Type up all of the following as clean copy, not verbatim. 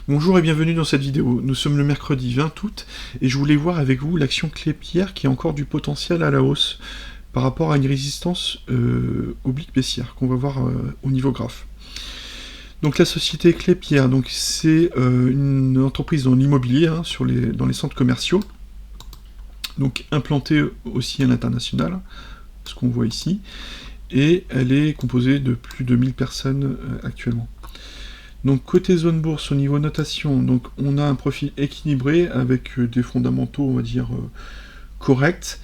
Bonjour et bienvenue dans cette vidéo. Nous sommes le mercredi 20 août et je voulais voir avec vous l'action Klépierre qui a encore du potentiel à la hausse par rapport à une résistance oblique baissière qu'on va voir au niveau graphe. Donc la société Klépierre, donc c'est une entreprise dans l'immobilier, hein, dans les centres commerciaux, donc implantée aussi à l'international, ce qu'on voit ici, et elle est composée de plus de 1000 personnes actuellement. Donc côté zone bourse, au niveau notation, donc on a un profil équilibré avec des fondamentaux, on va dire, corrects,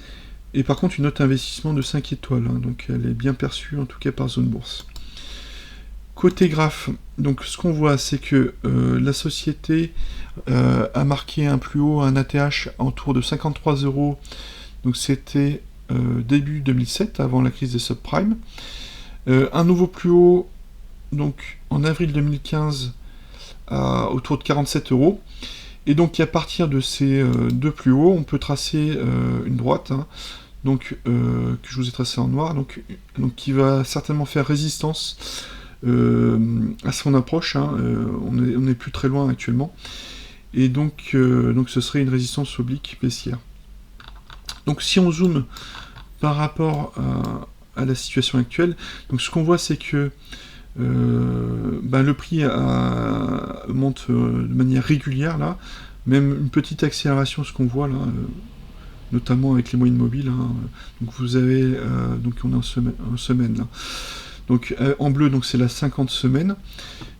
et par contre une note d'investissement de 5 étoiles, hein, donc elle est bien perçue en tout cas par zone bourse. Côté graphe, donc ce qu'on voit c'est que la société a marqué un plus haut, un ATH autour de 53 €, donc c'était début 2007, avant la crise des subprimes. Un nouveau plus haut donc en avril 2015 autour de 47 €. Et donc à partir de ces deux plus hauts, on peut tracer une droite, hein, donc, que je vous ai tracée en noir, donc qui va certainement faire résistance à son approche, hein, on n'est plus très loin actuellement. Et donc ce serait une résistance oblique baissière. Donc si on zoome par rapport à la situation actuelle, donc ce qu'on voit c'est que le prix monte de manière régulière là, même une petite accélération, ce qu'on voit là, notamment avec les moyennes mobiles, hein. Donc vous avez, donc on est en semaine là. Donc en bleu, donc c'est la 50 semaines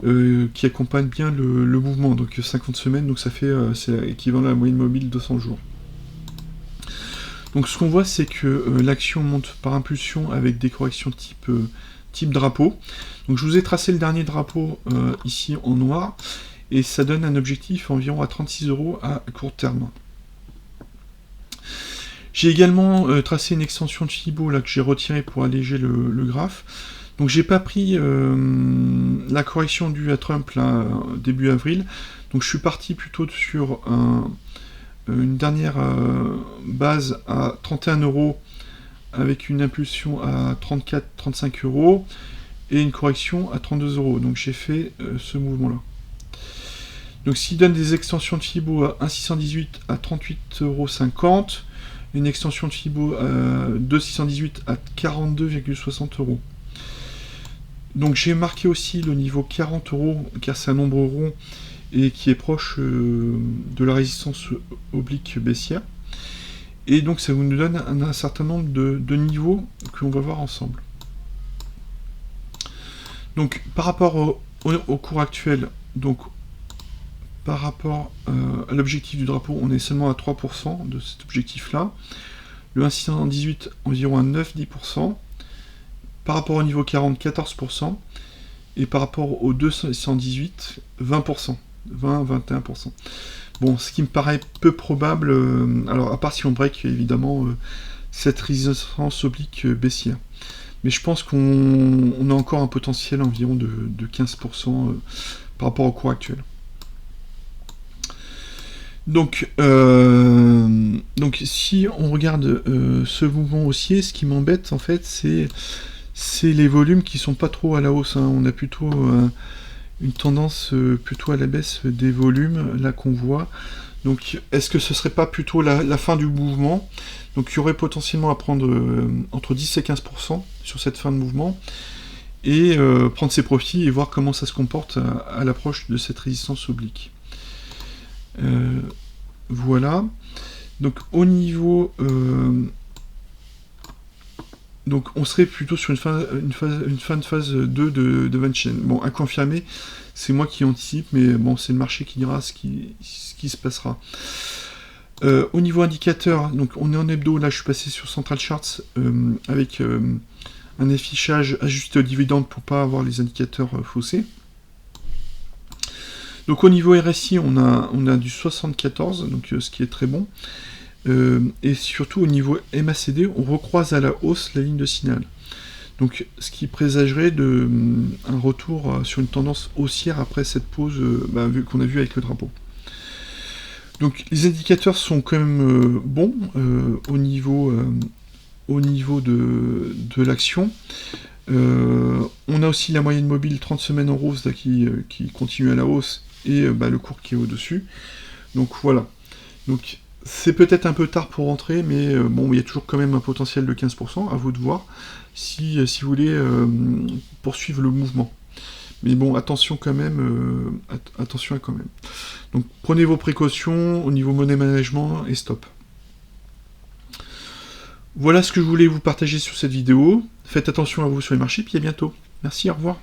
qui accompagne bien le mouvement. Donc 50 semaines, donc ça fait c'est l'équivalent à la moyenne mobile 200 jours. Donc ce qu'on voit, c'est que l'action monte par impulsion avec des corrections type drapeau. Donc je vous ai tracé le dernier drapeau ici en noir, et ça donne un objectif environ à 36 € à court terme. J'ai également tracé une extension de Fibo là, que j'ai retirée pour alléger le graphe. Donc j'ai pas pris la correction due à Trump là, début avril, donc je suis parti plutôt sur une dernière base à 31 € avec une impulsion à 34-35 € et une correction à 32 €. Donc j'ai fait ce mouvement-là. Donc s'il donne des extensions de Fibo à 1,618 à 38,50 €, une extension de Fibo de 618 à 42,60 €. Donc j'ai marqué aussi le niveau 40 €, car c'est un nombre rond et qui est proche de la résistance oblique baissière. Et donc ça nous donne un certain nombre de niveaux que l'on va voir ensemble. Donc par rapport au cours actuel, donc par rapport à l'objectif du drapeau, on est seulement à 3% de cet objectif-là. Le 1,618 environ à 9-10%. Par rapport au niveau 40, 14%. Et par rapport au 218, 20%. 20-21%. Bon, ce qui me paraît peu probable, alors à part si on break évidemment cette résistance oblique baissière. Mais je pense qu'on a encore un potentiel environ de 15% par rapport au cours actuel. Donc si on regarde ce mouvement haussier, ce qui m'embête en fait, c'est les volumes qui sont pas trop à la hausse, hein. On a plutôt une tendance plutôt à la baisse des volumes là qu'on voit. Donc est-ce que ce serait pas plutôt la fin du mouvement? Donc il y aurait potentiellement à prendre entre 10 et 15% sur cette fin de mouvement, et prendre ses profits et voir comment ça se comporte à l'approche de cette résistance oblique. Voilà. Donc au niveau donc on serait plutôt sur une fin de phase 2 de Van Chain. Bon, à confirmer, c'est moi qui anticipe, mais bon, c'est le marché qui dira ce qui se passera. Au niveau indicateur, donc on est en hebdo, là je suis passé sur Central Charts avec un affichage ajusté aux dividendes pour pas avoir les indicateurs faussés. Donc au niveau RSI, on a du 74, donc ce qui est très bon. Et surtout au niveau MACD, on recroise à la hausse la ligne de signal. Donc ce qui présagerait un retour sur une tendance haussière après cette pause qu'on a vu avec le drapeau. Donc les indicateurs sont quand même bons au niveau de l'action. On a aussi la moyenne mobile 30 semaines en rose là, qui continue à la hausse, et le cours qui est au-dessus. Donc voilà. Donc c'est peut-être un peu tard pour rentrer, mais bon, il y a toujours quand même un potentiel de 15%, à vous de voir, si vous voulez poursuivre le mouvement. Mais bon, attention quand même, attention quand même. Donc prenez vos précautions au niveau money management et stop. Voilà ce que je voulais vous partager sur cette vidéo. Faites attention à vous sur les marchés, puis à bientôt. Merci, au revoir.